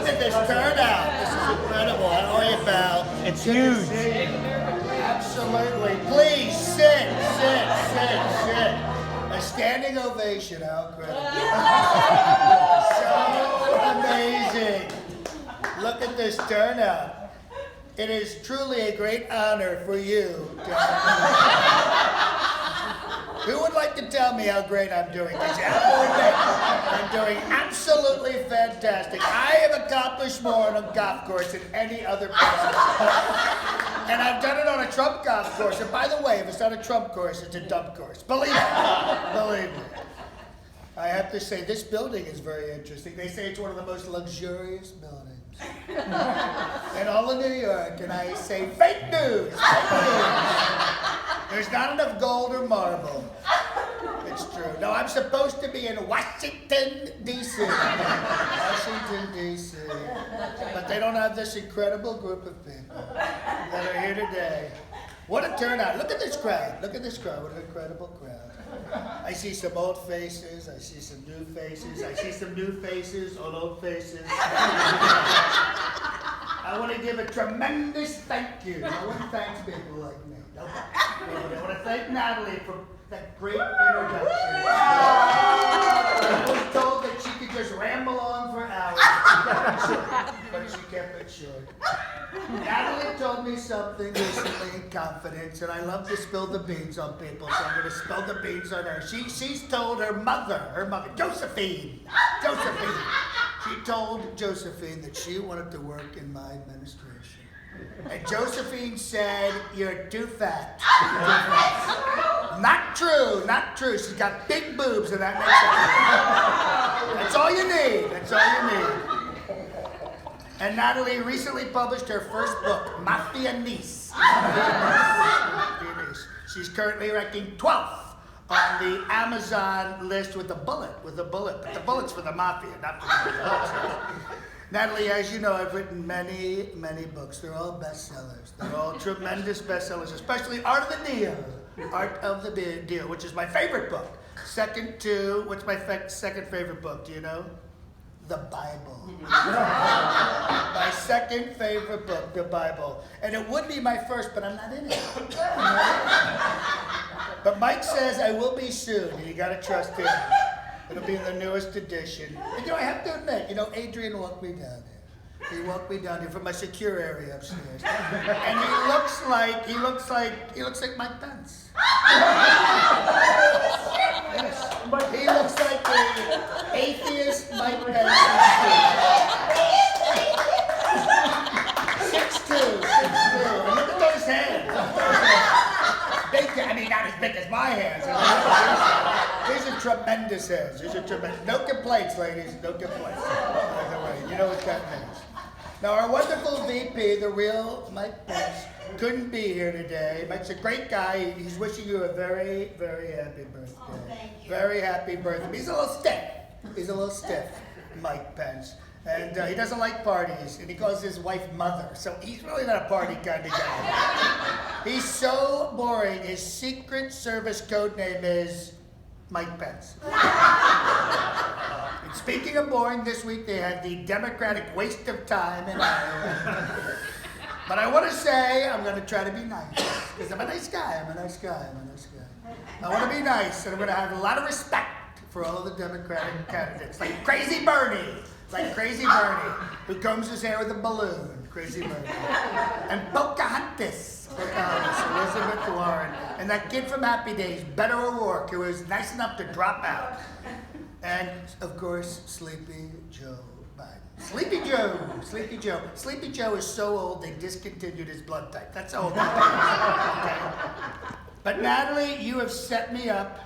Look at this turnout. This is incredible. How are you, pal? It's huge. Absolutely. Please sit. A standing ovation. How incredible. So amazing. Look at this turnout. It is truly a great honor for you to Who would like to tell me how great I'm doing? Because I'm doing absolutely fantastic. I have accomplished more on a golf course than any other person. And I've done it on a Trump golf course. And by the way, if it's not a Trump course, it's a dump course. Believe me. I have to say, this building is very interesting. They say it's one of the most luxurious buildings in all of New York. And I say, fake news. There's not enough gold or marble. It's true. No, I'm supposed to be in Washington, D.C. Washington, D.C. But they don't have this incredible group of people that are here today. What a turnout. Look at this crowd. What an incredible crowd. I see some old faces. I see some new faces. I see some new faces on old faces. I want to give a tremendous thank you. No one thanks people like me. Nobody. I want to thank Natalie for that great introduction. I was told that she could just ramble on for hours, but she kept it short. Natalie told me something recently in confidence, and I love to spill the beans on people, so I'm going to spill the beans on her. She's told her mother, Josephine. She told Josephine that she wanted to work in my administration. And Josephine said, "You're too fat." Not true. She's got big boobs, and that makes sense. That's all you need. And Natalie recently published her first book, Mafia Niece. She's currently ranking 12th on the Amazon list with a bullet. But the bullet's for the mafia, not for the bullets. Natalie, as you know, I've written many, many books. They're all bestsellers. They're all tremendous bestsellers, especially Art of the Deal, which is my favorite book. Second to, what's my second favorite book, do you know? The Bible. My second favorite book, the Bible. And it would be my first, but I'm not in it. But Mike says I will be soon, and you gotta trust him. It'll be in the newest edition. And I have to admit, Adrian walked me down there. He walked me down here from my secure area upstairs. And he looks like Mike Pence. Yes. He looks like the atheist Mike Pence. 6'2". And look at those hands. Big, not as big as my hands. These are tremendous hands. No complaints, ladies. No complaints. By the way, you know what that means. Now, our wonderful VP, the real Mike Pence, couldn't be here today. Mike's a great guy. He's wishing you a very, very happy birthday. Oh, thank you. Very happy birthday. He's a little stiff, Mike Pence. And he doesn't like parties, and he calls his wife mother. So he's really not a party kind of guy. He's so boring. His Secret Service code name is Mike Pence. And speaking of boring, this week they had the Democratic waste of time in Iowa. But I want to say I'm going to try to be nice, because I'm a nice guy. I want to be nice, and I'm going to have a lot of respect for all of the Democratic candidates, like Crazy Bernie, who combs his hair with a balloon, Crazy Bernie, and Pocahontas, Elizabeth Warren, and that kid from Happy Days, Beto O'Rourke, who was nice enough to drop out, and of course, Sleepy Joe Biden. Sleepy Joe is so old they discontinued his blood type. That's how old he is. Okay. But Natalie, you have set me up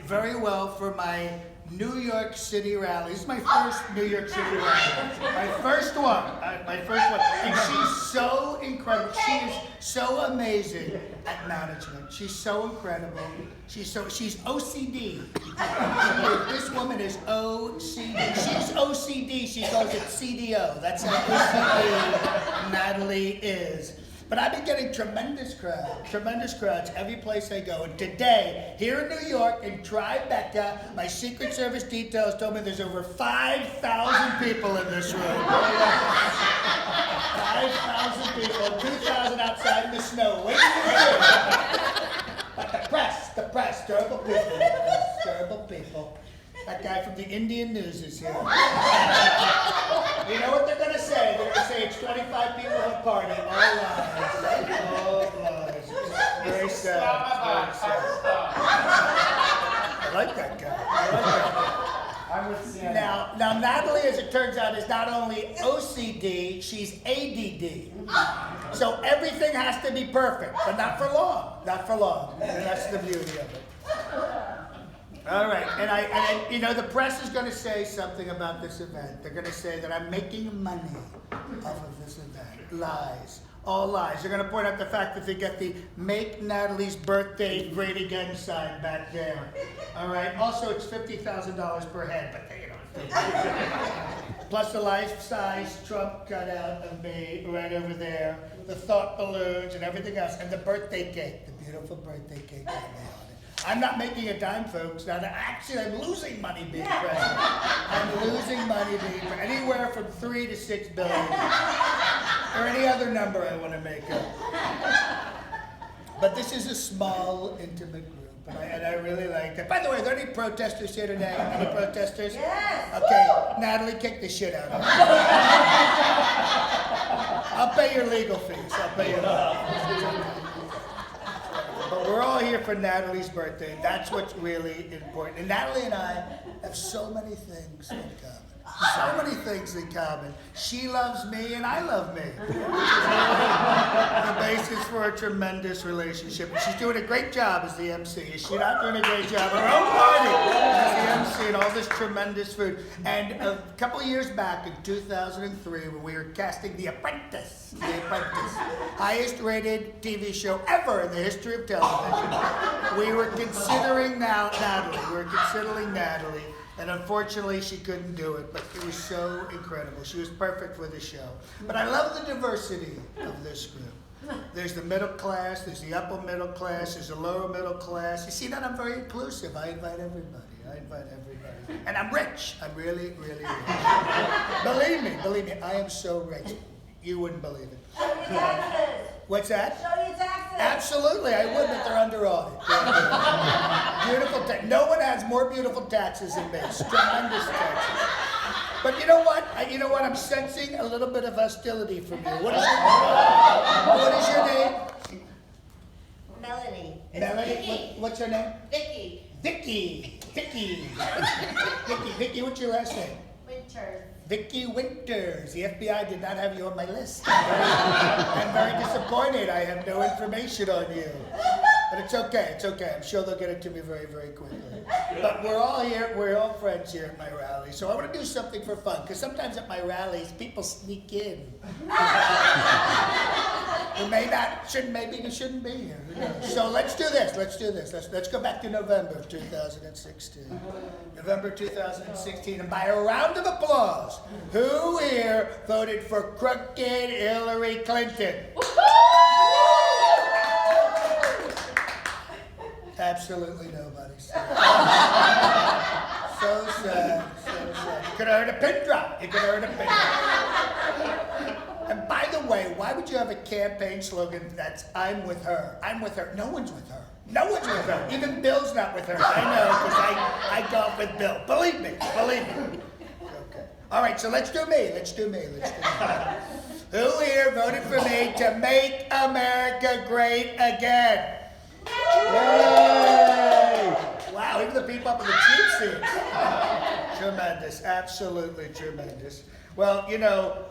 very well for my New York City rally. This is my first New York City rally. My first one. And she's so incredible. She is so amazing at management. She's so incredible. She's OCD. This woman is OCD. She's OCD. She calls it CDO. That's how OCD Natalie is. But I've been getting tremendous crowds every place I go. And today, here in New York, in Tribeca, my Secret Service details told me there's over 5,000 people in this room. 5,000 people, 2,000 outside in the snow, waiting for you. But the press, terrible people. That guy from the Indian News is here. You know what they're going to say? They're going to say it's 25 people at a party. All lies. All lies. Very sad. Very sad. I like that guy. I'm with Sam. Now, Natalie, as it turns out, is not only OCD, she's ADD. So everything has to be perfect, but not for long. Not for long. And that's the beauty of it. All right, and you know, the press is going to say something about this event. They're going to say that I'm making money off of this event. Lies. All lies. They're going to point out the fact that they get the Make Natalie's Birthday Great Again sign back there. All right, also it's $50,000 per head, but they don't. Plus the life-size Trump cutout of me right over there, the thought balloons and everything else, and the birthday cake, the beautiful birthday cake that they on it. I'm not making a dime, folks. Now, actually, I'm losing money being president. I'm losing money being anywhere from $3 to $6 billion, or any other number I want to make up. But this is a small, intimate group, and I really like it. By the way, are there any protesters here today? Any protesters? Yes. Okay, Natalie, kick the shit out of me. I'll pay your legal fees. But we're all here for Natalie's birthday, and that's what's really important. And Natalie and I have so many things in common. So many things in common. She loves me, and I love me. The basis for a tremendous relationship. And she's doing a great job as the MC. Is she not doing a great job? Her own party as the MC and all this tremendous food. And a couple years back in 2003, when we were casting The Apprentice, highest rated TV show ever in the history of television, we were considering Natalie. And unfortunately, she couldn't do it, but it was so incredible. She was perfect for the show. But I love the diversity of this group. There's the middle class, there's the upper middle class, there's the lower middle class. You see that I'm very inclusive. I invite everybody. And I'm rich. I'm really, really rich. Believe me, I am so rich. You wouldn't believe it. Show your taxes. What's that? Show your taxes. Absolutely, I would, but they're under audit. Beautiful taxes. No one has more beautiful taxes than me. It's tremendous taxes. But you know what? I'm sensing a little bit of hostility from you. What is your name? Melanie. Melanie? What's her name? Vicky. Vicky, what's your last name? Winters. Vicky Winters. The FBI did not have you on my list. I'm very disappointed. I have no information on you. But it's okay. I'm sure they'll get it to me very, very quickly. But we're all here. We're all friends here at my rally. So I want to do something for fun, because sometimes at my rallies, people sneak in. Who maybe shouldn't be here. So let's do this. Let's go back to November of 2016. November 2016, and by a round of applause, who here voted for crooked Hillary Clinton? Absolutely nobody. So sad. You could have heard a pin drop. And by the way, why would you have a campaign slogan that's "I'm with her"? I'm with her. No one's with her. Even Bill's not with her. I know, because I golf with Bill. Believe me. Okay. All right, so let's do me. Who here voted for me to make America great again? Yay! Wow, even the people up in the cheap seats. Tremendous, absolutely tremendous. Well,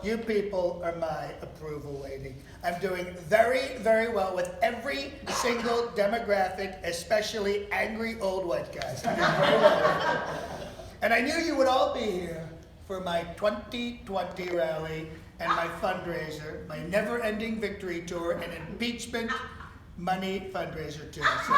you people are my approval waiting. I'm doing very, very well with every single demographic, especially angry old white guys. I'm doing very well. And I knew you would all be here for my 2020 rally and my fundraiser, my never-ending victory tour and impeachment money fundraiser too. So,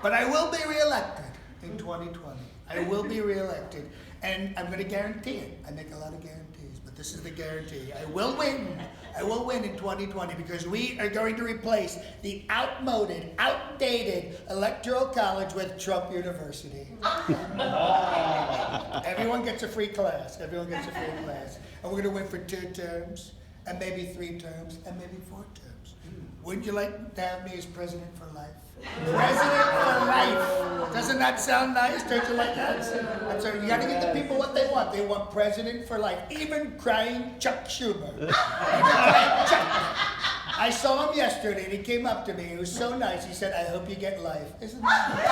but I will be reelected in 2020. I will be reelected, and I'm going to guarantee it. I make a lot of guarantees, but This is the guarantee. I will win. I will win in 2020 because we are going to replace the outdated Electoral College with Trump University. Everyone gets a free class. Everyone gets a free class. And we're going to win for 2 terms, and maybe 3 terms, and maybe 4 terms. Wouldn't you like to have me as president for life? President for life. Doesn't that sound nice? Don't you like that? And so you got to give the people what they want. They want president for life. Even crying Chuck Schumer. Even crying Chuck. I saw him yesterday, and he came up to me. He was so nice. He said, "I hope you get life." Isn't that nice?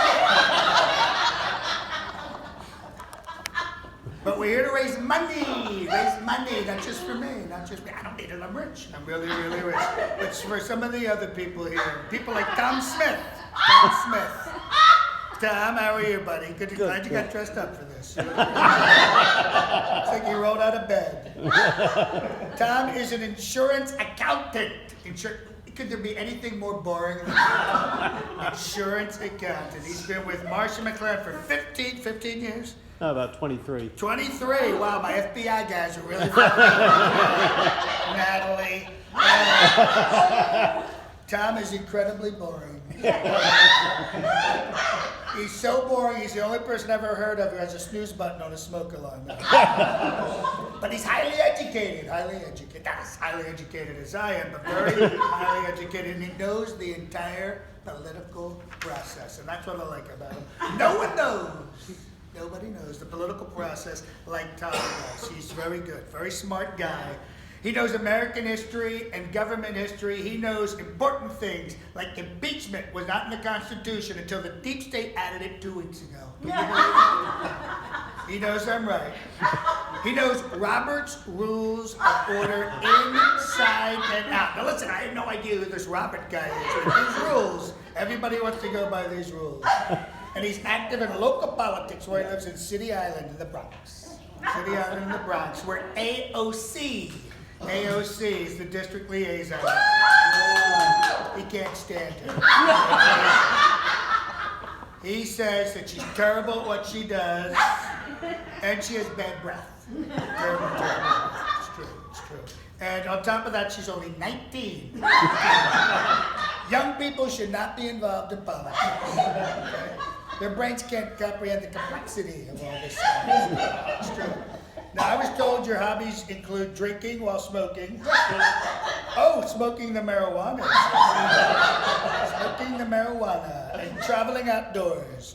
But we're here to raise money, not just for me, not just me. I don't need it, I'm rich. I'm really, really rich. It's for some of the other people here. People like Tom Smith. Tom Smith. Tom, how are you, buddy? Good. Glad you got dressed up for this. Looks like you rolled out of bed. Tom is an insurance accountant. Could there be anything more boring than that? Insurance accountant. He's been with Marsh & McLaren for 15 years. Oh, about 23. 23. Wow, my FBI guys are really funny. Natalie. Tom is incredibly boring. He's so boring, he's the only person I've ever heard of who has a snooze button on a smoke alarm. But he's highly educated. Not as highly educated as I am, but very highly educated. And he knows the entire political process. And that's what I like about him. No one knows. Nobody knows the political process like Tom does. He's very good, very smart guy. He knows American history and government history. He knows important things like impeachment was not in the Constitution until the deep state added it 2 weeks ago. He knows I'm right. He knows Robert's Rules of Order inside and out. Now listen, I have no idea who this Robert guy is. But these rules, everybody wants to go by these rules. And he's active in local politics where he lives in City Island in the Bronx. City Island in the Bronx, where AOC is the district liaison. He can't stand her. He says that she's terrible at what she does, and she has bad breath. Terrible. It's true. And on top of that, she's only 19. Young people should not be involved in politics. Okay? Their brains can't comprehend the complexity of all this stuff. It's true. Now, I was told your hobbies include drinking while smoking. Oh, smoking the marijuana. Smoking the marijuana. And traveling outdoors.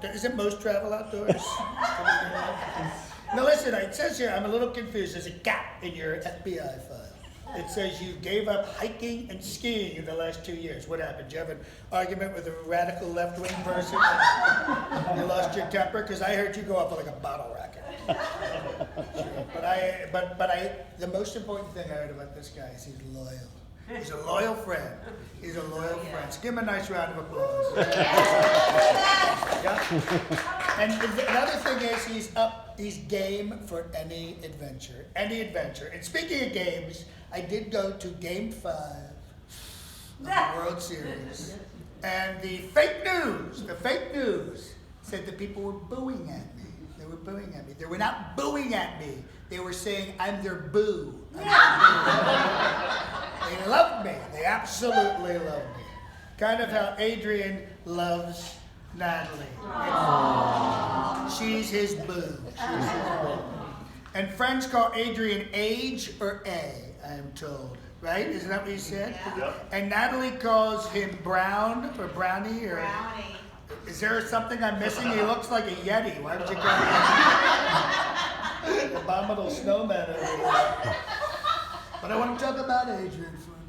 Isn't most travel outdoors? Now listen, it says here, I'm a little confused. There's a gap in your FBI file. It says you gave up hiking and skiing in the last 2 years. What happened? Did you have an argument with a radical left-wing person? You lost your temper? Because I heard you go up with like a bottle rocket. But the most important thing I heard about this guy is he's loyal. He's a loyal friend. So give him a nice round of applause. Yeah. And another thing is he's game for any adventure. And speaking of games, I did go to Game 5 of the World Series. And the fake news said that people were booing at me. They were not booing at me. They were saying I'm their boo. They loved me. They absolutely loved me. Kind of how Adrian loves Natalie. She's his boo. And friends call Adrian Age or A, I am told. Right? Isn't that what you said? Yeah. And Natalie calls him Brown or Brownie or... Brownie. Is there something I'm missing? He looks like a Yeti. Why would you call him abominable snowman over here? But I want to talk about Adrian for a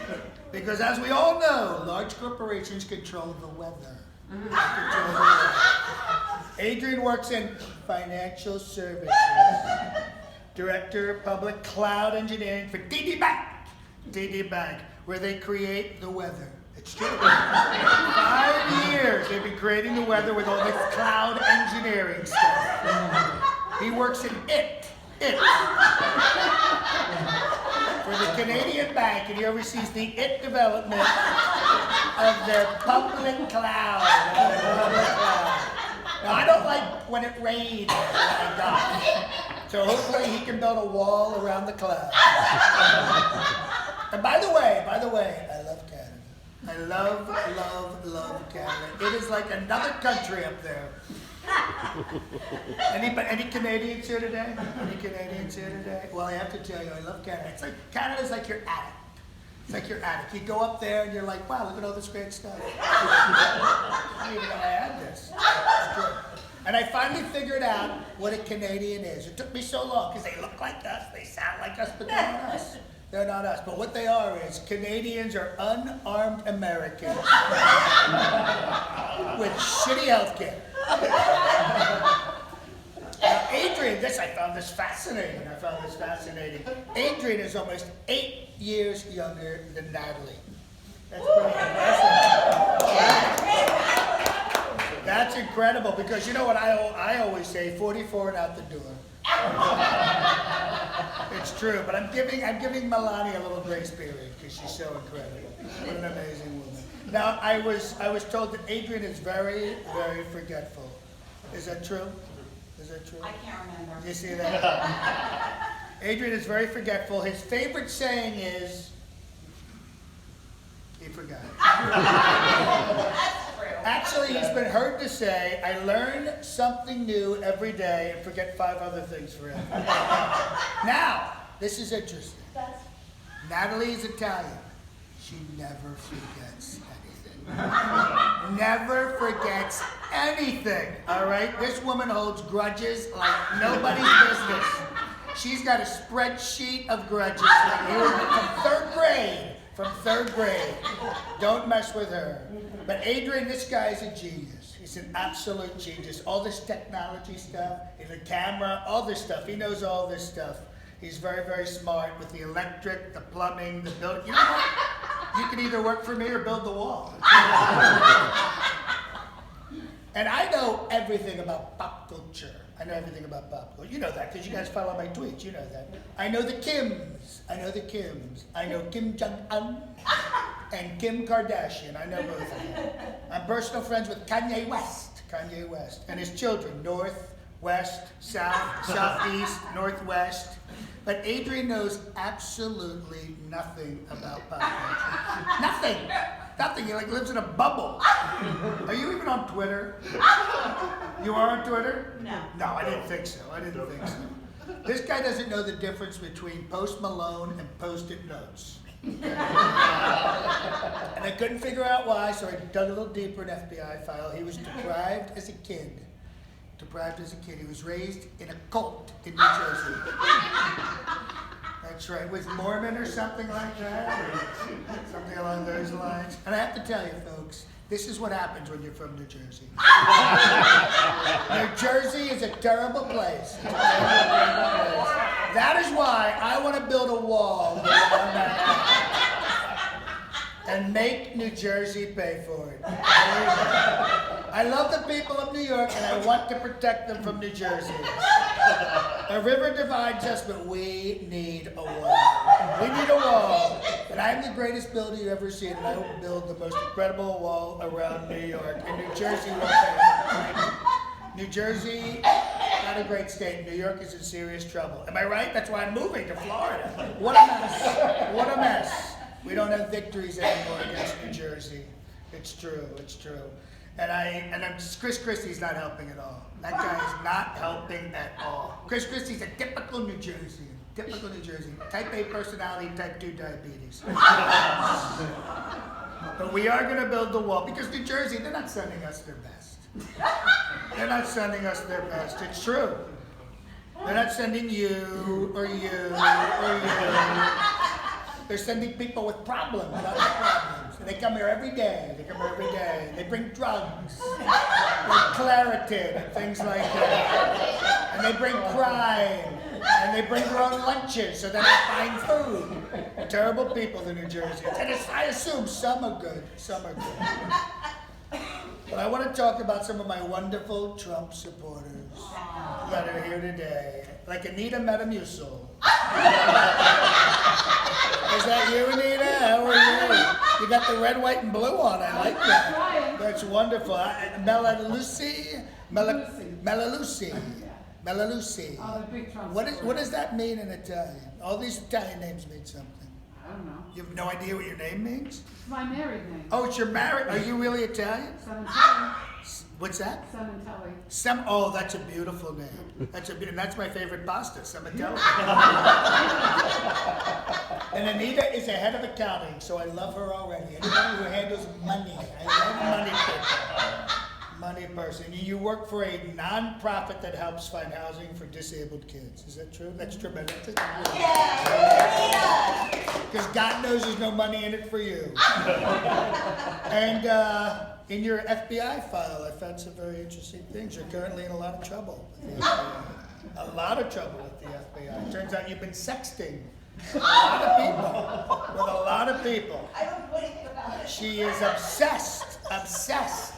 minute. Because as we all know, large corporations control the weather. Adrian works in financial services. Director of Public Cloud Engineering for TD Bank, where they create the weather. It's true. 5 years they've been creating the weather with all this cloud engineering stuff. He works in it. For the Canadian Bank, and he oversees the development of their public cloud. Now, I don't like when it rains. Oh my God. So hopefully he can build a wall around the clouds. And by the way, I love Canada. I love Canada. It is like another country up there. Any Canadians here today? Any Canadians here today? Well, I have to tell you, I love Canada. It's like Canada's like your attic. It's like your attic. You go up there and you're like, wow, look at all this great stuff. I didn't even know I had this. It's good. And I finally figured out what a Canadian is. It took me so long because they look like us, they sound like us, but they're not us. They're not us. But what they are is Canadians are unarmed Americans with shitty health care. Now, Adrian, I found this fascinating. Adrian is almost 8 years younger than Natalie. That's pretty impressive. That's incredible because you know what I always say, 44 and out the door. It's true, but I'm giving Melania a little grace period because she's so incredible. What an amazing woman. Now I was told that Adrian is very, very forgetful. Is that true? Is that true? I can't remember. You see that? Adrian is very forgetful. His favorite saying is, he forgot. That's true. Actually, he's been heard to say, I learn something new every day and forget 5 other things forever. Now, this is interesting. Natalie is Italian. She never forgets anything. Never forgets anything, all right? This woman holds grudges like nobody's business. She's got a spreadsheet of grudges like you from third grade. Don't mess with her. But Adrian, this guy's a genius. He's an absolute genius. All this technology stuff, the camera, all this stuff. He knows all this stuff. He's very, very smart with the electric, the plumbing, the building. You know what? You can either work for me or build the wall. And I know everythth about pop culture. I know everything about pop culture. You know that because you guys follow my tweets. You know that. I know the Kims. I know Kim Jong-un and Kim Kardashian. I know both of them. I'm personal friends with Kanye West, and his children, North, West, South, Southeast, Northwest. But Adrian knows absolutely nothing about pop culture. Nothing. He lives in a bubble. Are you even on Twitter? You are on Twitter? No. No, I didn't think so. This guy doesn't know the difference between Post Malone and Post-it notes. And I couldn't figure out why, so I dug a little deeper in FBI file. He was deprived as a kid. He was raised in a cult in New Jersey. That's right. Was Mormon or something like that? Or something along those lines. And I have to tell you, folks, this is what happens when you're from New Jersey. New Jersey is a terrible place. That is why I want to build a wall around that and make New Jersey pay for it. I love the people of New York and I want to protect them from New Jersey. A river divides us, but we need a wall. And I am the greatest builder you've ever seen, and I will build the most incredible wall around New York. And New Jersey will pay for it. New Jersey, not a great state. New York is in serious trouble. Am I right? That's why I'm moving to Florida. What a mess. We don't have victories anymore against New Jersey. It's true. And Chris Christie's not helping at all. That guy is not helping at all. Chris Christie's a typical New Jerseyan. Type A personality, type 2 diabetes. But we are going to build the wall because New Jersey, they're not sending us their best. It's true. They're not sending you or you or you. They're sending people with problems, not problems. And they come here every day. They bring drugs, like Claritin and things like that. And they bring crime. And they bring their own lunches so that they find food. Terrible people, the New Jerseyans. And I assume some are good. But I want to talk about some of my wonderful Trump supporters that are here today. Like Anita Metamucil. Is that you, Anita? How are you? You got the red, white, and blue on. I like that. That's wonderful. Melalucy. Bella Lucy. Oh, the big Trump What supporter. does that mean in Italian? All these Italian names mean something. I don't know. You have no idea what your name means? It's my married name. Oh, it's your married. Are you really Italian? Sementelli. What's that? Sementelli. Oh, that's a beautiful name. And that's my favorite pasta, Sementelli. And Anita is a head of accounting, so I love her already. Anybody who handles money, I love money people. Money person. You work for a non-profit that helps find housing for disabled kids. Is that true? That's true, but because God knows there's no money in it for you. And in your FBI file, I found some very interesting things. You're currently in a lot of trouble with the FBI. A lot of trouble with the FBI. It turns out you've been sexting with a lot of people. With a lot of people. I don't know anything about it. She is obsessed. Obsessed.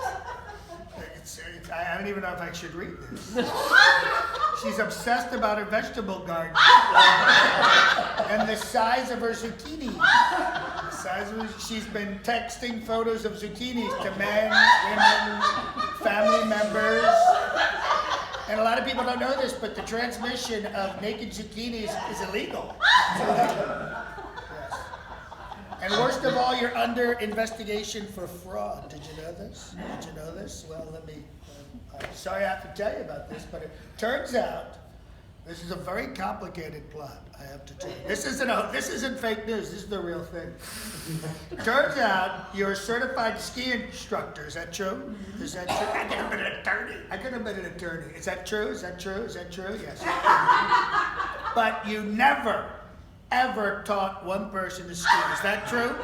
I don't even know if I should read this. She's obsessed about her vegetable garden and the size of her zucchini. The size of her, she's been texting photos of zucchinis to men, women, family members. And a lot of people don't know this, but the transmission of naked zucchinis is illegal. It's illegal. Yes. And worst of all, you're under investigation for fraud. Did you know this? Did you know this? Well, I'm sorry I have to tell you about this, but it turns out this is a very complicated plot, I have to tell you. This isn't fake news, this is the real thing. Turns out you're a certified ski instructor, is that true? Is that true? I could have been an attorney. I could have been an attorney. Is that true? Is that true? Is that true? Yes. But you never, ever taught one person to ski. Is that true?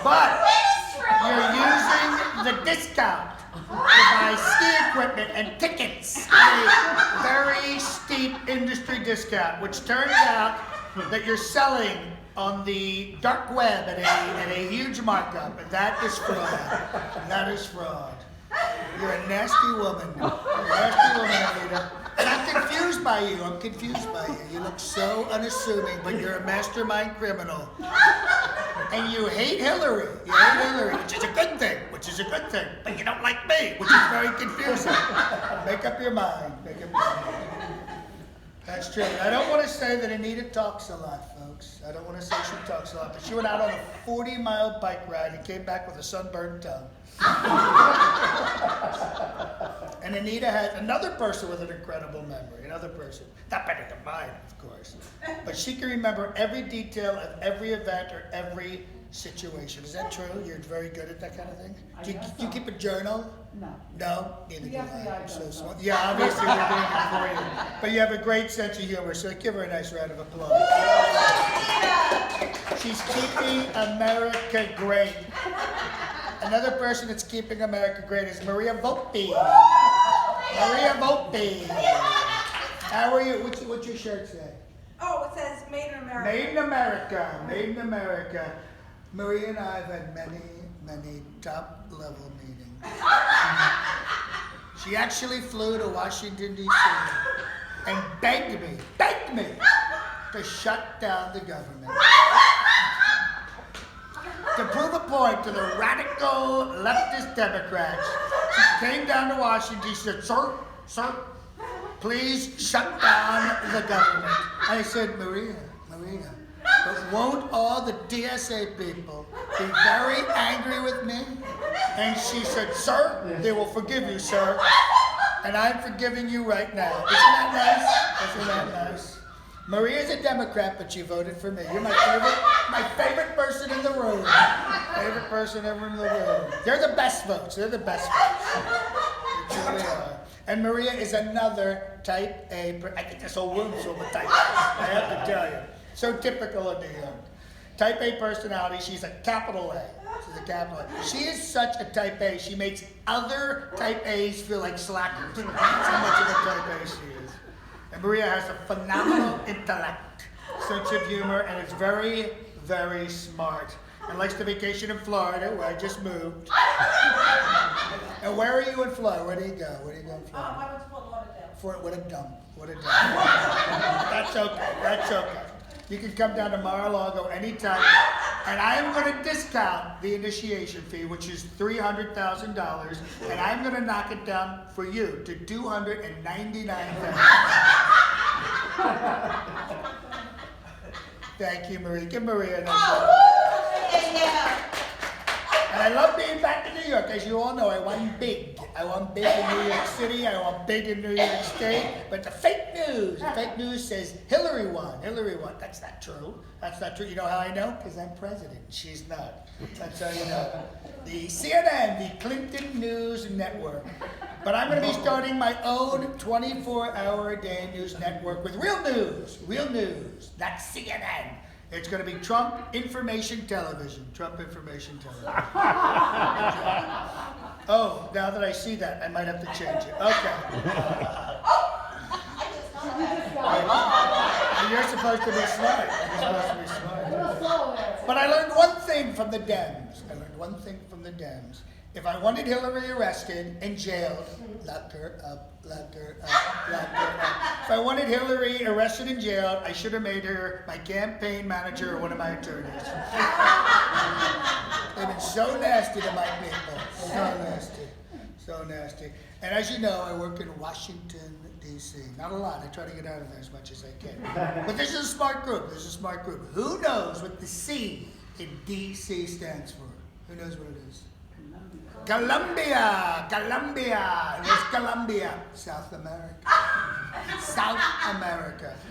But you're using the discount to buy ski equipment and tickets at a very steep industry discount, which turns out that you're selling on the dark web at a huge markup, and that is fraud. That is fraud. You're a nasty woman. You're a nasty woman, Anita. And I'm confused by you. I'm confused by you. You look so unassuming, but you're a mastermind criminal. And you hate Hillary. You hate Hillary, which is a good thing. Which is a good thing. But you don't like me, which is very confusing. Make up your mind. Make up your mind. That's true. I don't want to say that Anita talks a lot, folks. I don't want to say she talks a lot, but she went out on a 40-mile bike ride and came back with a sunburned tongue. And Anita has another person with an incredible memory, another person. Not better than mine, of course. But she can remember every detail of every event or every situation. Is that true? You're very good at that kind of thing? Do you keep a journal? No. No? Neither do I. FBI So does smart. that. Yeah, obviously we're doing it for you. But you have a great sense of humor, so give her a nice round of applause. She's keeping America great. Another person that's keeping America great is Maria Volpe. Maria Volpe. How are you? What's your shirt say? Oh, it says Made in America. Made in America. Made in America. Maria and I have had many top-level meetings. She actually flew to Washington, D.C. and begged me to shut down the government. To prove a point to the radical leftist Democrats, she came down to Washington. She said, sir, please shut down the government. I said, Maria, but won't all the DSA people be very angry with me? And she said, sir, they will forgive you, sir. And I'm forgiving you right now. Isn't that nice? Isn't that nice? Maria's a Democrat, but she voted for me. You're my favorite person in the room. Favorite person ever in the room. They're the best votes. They're the best votes. They truly are. And Maria is another type A. I think this whole room's full of type A. I have to tell you. So typical of New York. Type A personality. She's a capital A. She's a capital A. She is such a type A. She makes other type A's feel like slackers. That's how much of a type A she is. And Maria has a phenomenal intellect, sense of humor, and is very, very smart. And likes to vacation in Florida, where I just moved. And where are you in Florida? Where do you go? Where do you go in Florida? I went to Fort Lauderdale. What a dump. What a dump. That's okay. That's okay. You can come down to Mar-a-Lago anytime. And I am going to discount the initiation fee, which is $300,000, and I'm going to knock it down for you to $299,000. Thank you, Marie. Give Maria a nice round. And I love being back in New York. As you all know, I won big. I won big in New York City. I won big in New York State. But the fake news says Hillary won. Hillary won. That's not true. That's not true. You know how I know? Because I'm president. She's not. That's how you know. The CNN, the Clinton News Network. But I'm going to be starting my own 24-hour-a-day news network with real news, not CNN. It's going to be Trump Information Television. Trump Information Television. Oh, now that I see that, I might have to change it. Okay. You're supposed to be smart. But I learned one thing from the Dems. If I wanted Hillary arrested and jailed, lock her up. If I wanted Hillary arrested and jailed, I should have made her my campaign manager or one of my attorneys. They've been so nasty to my people. So nasty. And as you know, I work in Washington, D.C. Not a lot. I try to get out of there as much as I can. But this is a smart group. Who knows what the C in D.C. stands for? Who knows what it is? Colombia. Where's Colombia? South America.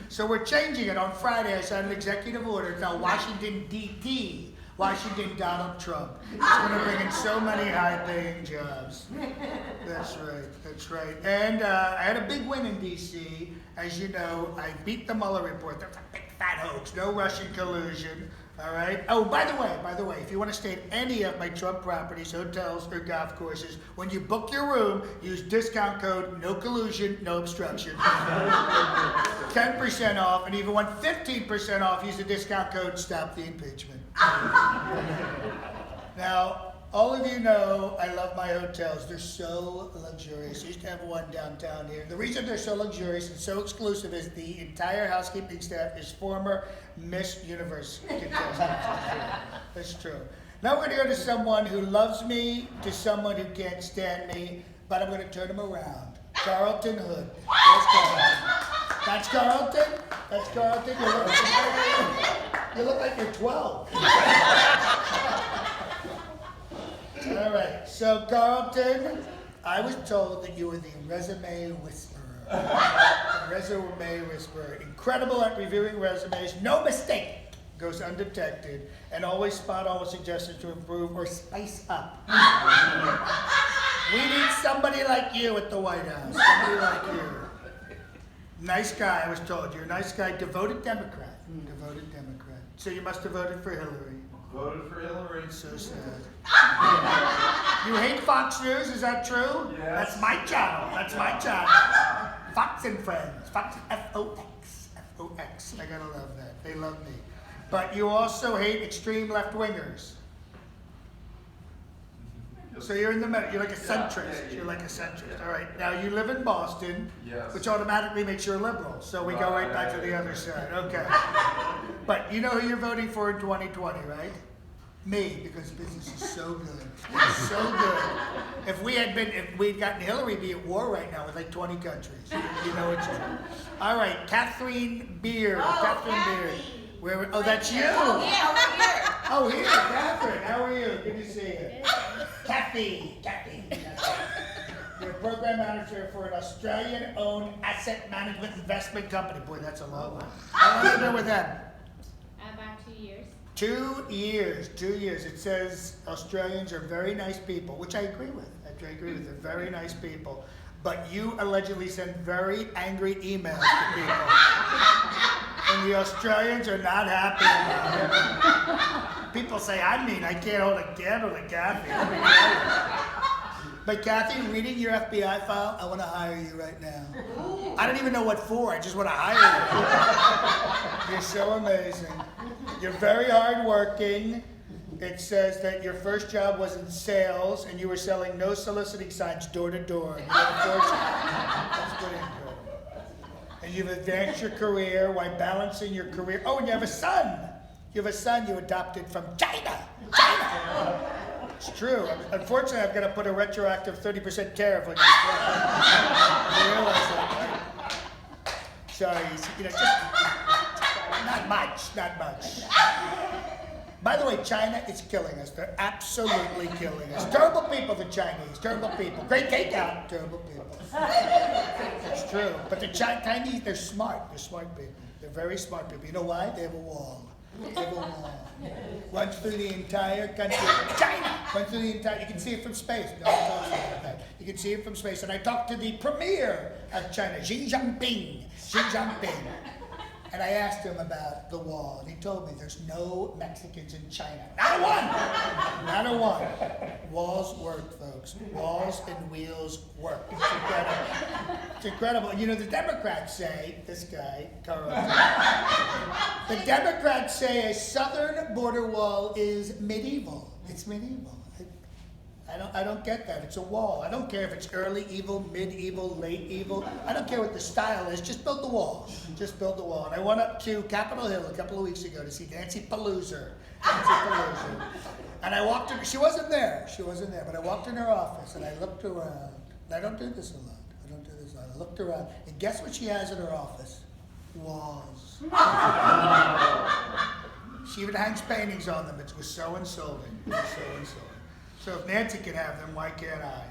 So we're changing it. On Friday, I signed an executive order. It's now Washington, D.T. Washington Donald Trump. It's going to bring in so many high-paying jobs. That's right. And I had a big win in D.C. As you know, I beat the Mueller report. That's a big fat hoax. No Russian collusion. All right. Oh, by the way, if you want to stay at any of my Trump properties, hotels, or golf courses, when you book your room, use discount code No Collusion, No Obstruction. 10% off, and if you want 15% off, use the discount code Stop the Impeachment. Now, all of you know I love my hotels. They're so luxurious. I used to have one downtown here. The reason they're so luxurious and so exclusive is the entire housekeeping staff is former Miss Universe contestants. That's true. Now we're going to go to someone who loves me, to someone who can't stand me, but I'm going to turn him around. Carlton Hood. There's Carlton. That's Carlton. You look like you're 12. All right, so Carlton, I was told that you were the resume whisperer. Incredible at reviewing resumes, no mistake, goes undetected, and always spot all suggestions to improve or spice up. We need somebody like you at the White House, somebody like you. Nice guy, I was told. You're a nice guy, devoted Democrat. So you must have voted for Hillary. Voted for Hillary. So sad. You hate Fox News, is that true? Yes. That's my channel. Fox and Friends. Fox, F-O-X. I gotta love that. They love me. But you also hate extreme left-wingers. So you're in the middle. You're like a centrist. You're like a centrist. All right. Now you live in Boston, Yes. which automatically makes you a liberal. So we go right back to the other side. Okay. But you know who you're voting for in 2020, right? Me, because business is so good. It's so good. If we'd gotten Hillary, we'd be at war right now with like 20 countries. You know it's true. All right, Catherine Beard. Oh, that's you. Oh, yeah, over here. Oh, here, Catherine. How are you? Good to see you. Kathy. You're a program manager for an Australian-owned asset management investment company. Boy, that's a long one. How long have you been with them? About 2 years. 2 years. It says Australians are very nice people, which I agree with. They're very nice people. But you allegedly send very angry emails to people. And the Australians are not happy about it. People say, I can't hold a candle to Kathy. But Kathy, reading your FBI file, I want to hire you right now. I don't even know what for. I just want to hire you. You're so amazing. You're very hardworking. It says that your first job was in sales, and you were selling no soliciting signs door to door. You had a fortune. That's pretty incredible. And And you've advanced your career while balancing your career. Oh, and you have a son. You have a son you adopted from China. China. It's true. Unfortunately, I'm going to put a retroactive 30% tariff on your son. You realize that, right? Sorry, just not much. By the way, China is killing us. They're absolutely killing us. Terrible people, the Chinese. Terrible people. Great takeout. Terrible people. It's true. But the Chinese, they're smart. They're smart people. They're very smart people. You know why? They have a wall. They have a wall. Runs through the entire country. China! Runs through the entire, you can see it from space. No one talks about that. You can see it from space. And I talked to the premier of China, Xi Jinping. And I asked him about the wall, and he told me there's no Mexicans in China. Not a one! Not a one. Walls work, folks. Walls and wheels work. It's incredible. It's incredible. You know, the Democrats say, this guy, Carl, the Democrats say a southern border wall is medieval. It's medieval. I don't get that. It's a wall. I don't care if it's early evil, medieval, late evil. I don't care what the style is. Just build the wall. Just build the wall. And I went up to Capitol Hill a couple of weeks ago to see Nancy Pelosi. And I walked in. She wasn't there. But I walked in her office and I looked around. And I don't do this a lot. I looked around. And guess what she has in her office? Walls. She even hangs paintings on them. It was so insulting. So if Nancy can have them, why can't I?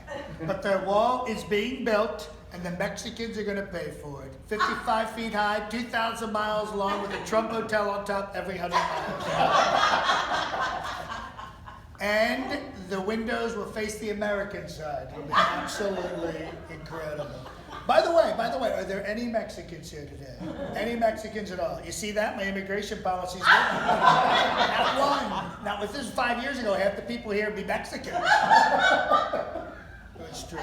But the wall is being built, and the Mexicans are going to pay for it. 55 feet high, 2,000 miles long, with a Trump hotel on top every 100 miles. And the windows will face the American side. It'll be absolutely incredible. By the way, are there any Mexicans here today? Any Mexicans at all? You see that? My immigration policy's working. Not one. Now, if this was 5 years ago, half the people here would be Mexican. It's true.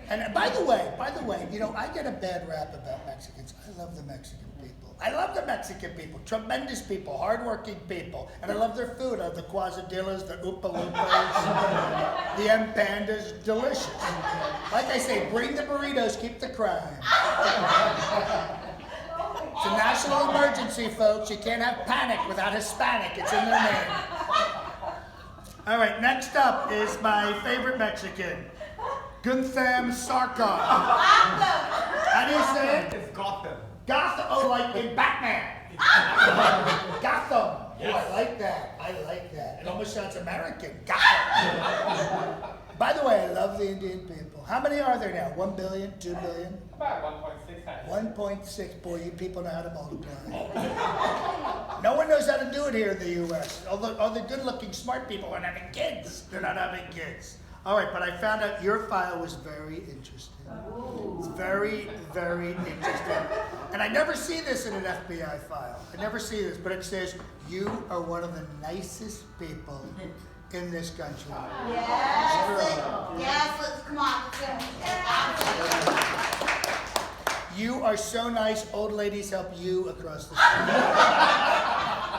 And by the way, I get a bad rap about Mexicans. I love the Mexican people. Tremendous people, hardworking people. And I love their food. I love the quesadillas, the Oompa Loompas, the M-Pandas. Delicious. Like I say, bring the burritos, keep the crime. It's a national emergency, folks. You can't have panic without Hispanic. It's in their name. All right, next up is my favorite Mexican, Gunther Sarkar. How do you say it? It's Gotham. Gotham, oh, like in Batman. Gotham. Yes. Oh, I like that. It almost sounds American. Gotham. By the way, I love the Indian people. How many are there now? 1 billion, 2 billion? About 1.6. 1.6. Boy, you people know how to multiply. No one knows how to do it here in the U.S. All the good-looking, smart people aren't having kids. They're not having kids. All right, but I found out your file was very interesting. It's very, very interesting. And I never see this in an FBI file. I never see this, but it says, you are one of the nicest people in this country. Yes, let's come on. You are so nice, old ladies help you across the street.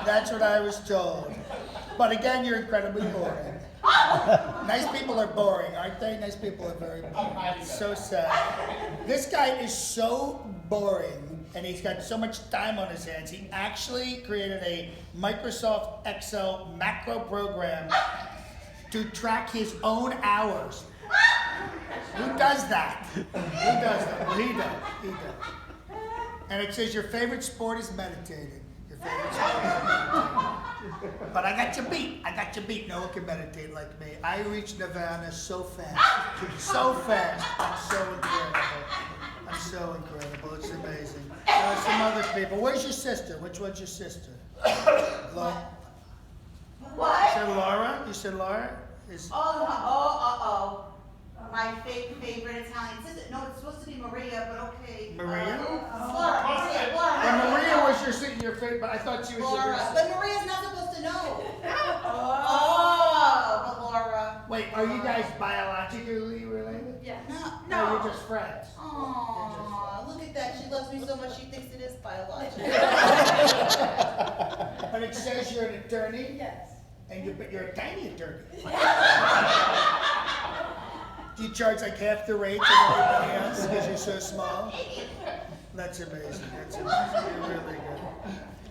That's what I was told. But again, you're incredibly boring. Nice people are boring, aren't they? Nice people are very boring. So sad. This guy is so boring, and he's got so much time on his hands. He actually created a Microsoft Excel macro program to track his own hours. Who does that? Well, he does. And it says your favorite sport is meditating. But I got you beat. No one can meditate like me. I reached Nirvana so fast. I'm so incredible. It's amazing. Some other people. Where's your sister? Which one's your sister? Laura? What? You said Laura? My favorite Italian sister. No, it's supposed to be Maria, but okay. Maria? Laura. When Maria was your favorite, but I thought she was Laura. your But Maria's not supposed to know. But Laura. Wait, are you guys biologically related? Yeah. No, you're just friends. Aww, look at that. She loves me so much she thinks it is biological. But it says you're an attorney? Yes. And you're a tiny attorney. Do you charge like half the rate of everybody else because you're so small? That's amazing. That's amazing. You're really good.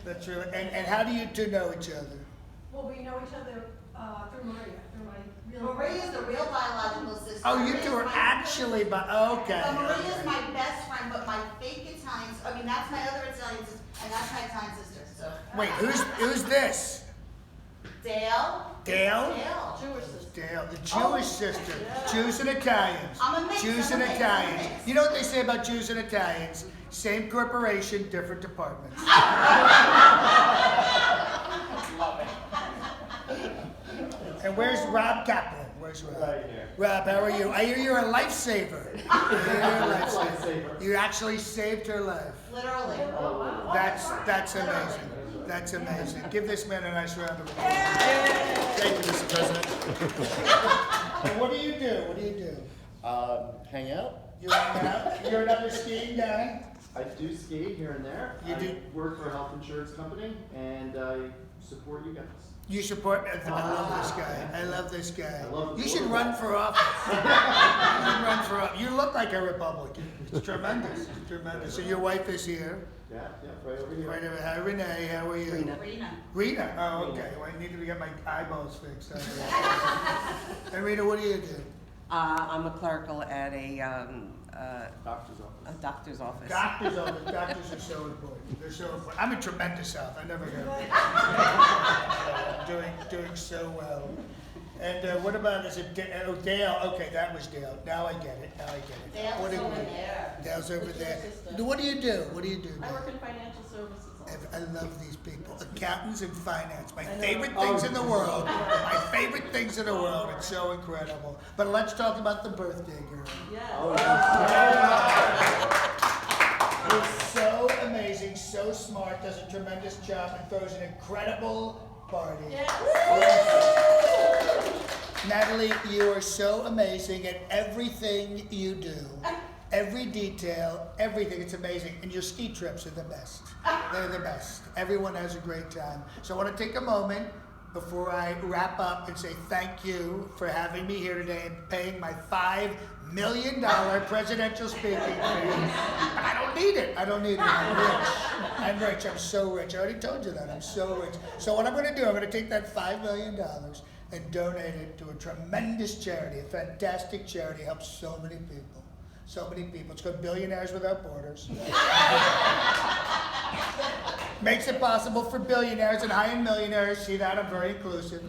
That's really. And how do you two know each other? Well, we know each other through Maria, through my real. Maria's the real biological sister. Oh, you Maria's two are my- actually, but okay. But Maria's Okay. my best friend, but my fake Italian, I mean, that's my other Italian sister, and that's my Italian sister, so. Wait, who's this? Dale? Dale? Dale. Jewish sister. Dale, the Jewish sister. Jews and Italians. I'm a mix, Jews I'm and a mix, Italians. I'm a mix. You know what they say about Jews and Italians? Same corporation, different departments. Love it. And where's Rob Kaplan? Where's Rob? Right here. Rob, how are you? I hear you're a lifesaver. I hear you're a lifesaver. You actually saved her life. Literally. Oh, wow. That's amazing. That's amazing. Give this man a nice round of applause. Thank you, Mr. President. And what do you do? What do you do? Hang out. You hang out? You're another skiing guy? I do skate here and there. You do? I work for a health insurance company, and I support you guys. You support, I love this guy. I love this guy. I love the You should quarterback. run for office. You should run for office. You look like a Republican. It's tremendous. It's tremendous. So your wife is here. Yeah, right over here. Right over. Hi, Renee. How are you? Rena. Rita. Oh, okay. Well, I needed to get my eyeballs fixed. And Rita, what do you do? I'm a clerical at a Doctor's office. doctor's office. Doctors are so important. They're so important. I'm in tremendous health. I never heard of it. Doing so well. And what about, is it Dale? Okay, that was Dale. Now I get it. Dale's What do over you- there. Dale's over there. sister. What do you do? What do you do? I Dale? work in financial services also. I love these people. Accountants and finance. My I know. favorite things in the world. My favorite things in the world. It's so incredible. But let's talk about the birthday girl. Yes. Who's so amazing, so smart, does a tremendous job, and throws an incredible party. Yes. Natalie, you are so amazing at everything you do. Every detail, everything, it's amazing. And your ski trips are the best. They're the best. Everyone has a great time. So I want to take a moment before I wrap up and say thank you for having me here today and paying my $5 million presidential speaking fee. I don't need it. I'm rich. I'm rich. I'm so rich. I already told you that. I'm so rich. So what I'm going to do, I'm going to take that $5 million and donate it to a tremendous charity, a fantastic charity, helps so many people. So many people. It's called Billionaires Without Borders. Makes it possible for billionaires and high-end millionaires, see that, I'm very inclusive,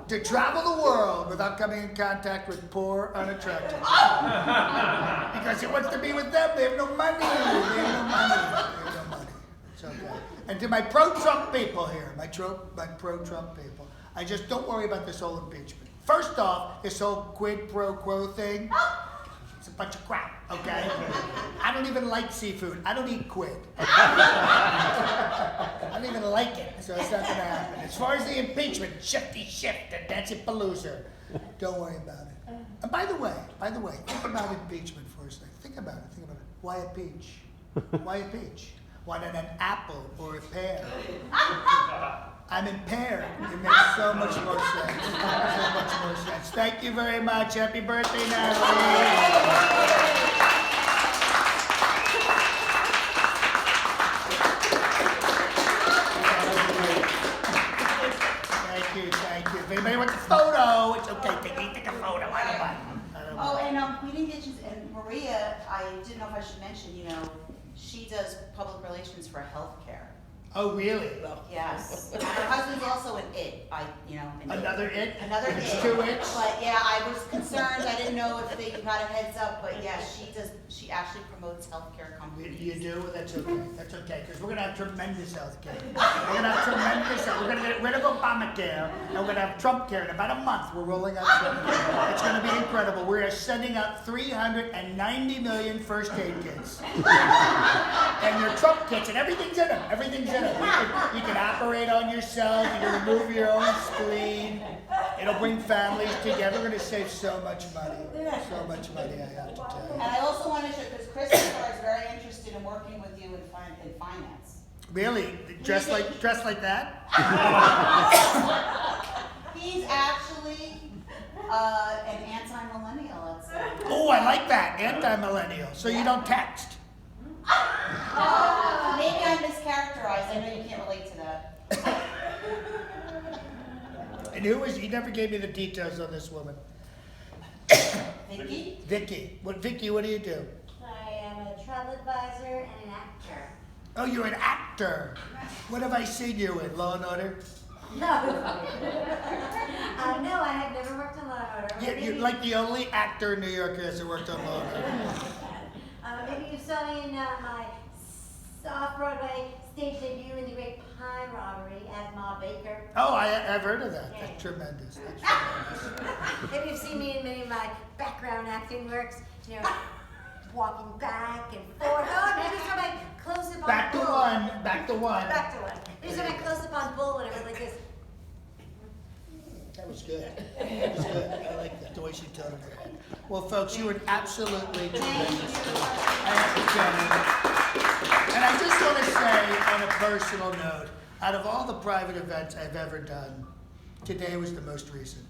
to travel the world without coming in contact with poor, unattractive people. Because he wants to be with them, they have no money. It's okay. And to my pro-Trump people here, my pro-Trump people, I just don't worry about this whole impeachment. First off, this whole quid pro quo thing, it's a bunch of crap, okay? I don't even like seafood. I don't eat quid. I don't even like it, so it's not gonna happen. As far as the impeachment, shifty shift and Nancy Palooza, don't worry about it. And by the way, think about impeachment for a second. Think about it. Why a peach? Why a peach? Why not an apple or a pear? I'm impaired. It makes so much more sense. Thank you very much. Happy birthday, Natalie. Thank you. If anybody wants a photo, it's okay. Take a photo. I don't mind. Oh, and we didn't get you, and Maria, I didn't know if I should mention, she does public relations for healthcare. Oh, really? Yes. And her husband's also an it, Another it? Another It's it. 2 its? But yeah, I was concerned, I didn't know if you got a heads up, but yeah, she actually promotes healthcare companies. You do? That's okay, because we're going to have tremendous health care. We're going to get rid of Obamacare, and we're going to have Trump care in about a month. We're rolling out Trump care. It's going to be incredible. We are sending out 390 million first aid kits. And they're Trump kits, and everything's in them. You can operate on yourself, you can remove your own spleen. It'll bring families together. We're going to save so much money. So much money, I have to tell And you. I also wanted to, because Chris is very interested in working with you in finance. Really? Dressed like that? He's actually an anti-millennial, let's say. Oh, I like that. Anti-millennial. So you don't text. Maybe I mischaracterized. I know you can't relate to that. And who was, he never gave me the details on this woman. Vicky? Vicky. Vicky, what do you do? I am a travel advisor and an actor. Oh, you're an actor. What have I seen you in, Law and Order? No. No, I have never worked on Law and Order. You're like the only actor in New York who hasn't worked on Law and Order. Maybe you saw me in my off-Broadway stage debut in The Great Pine Robbery as Ma Baker. Oh, I've heard of that. That's tremendous. That's tremendous. Maybe you've seen me in many of my background acting works, you know, walking back and forth. Oh, maybe you saw my close-up on Back to Bull. one. Back to one. Back to one. Maybe you saw my close-up on Bull when I was like this. That was good. That was good. I like that, the way she told it. Well, folks, you were absolutely tremendous. And I just want to say, on a personal note, out of all the private events I've ever done, today was the most recent.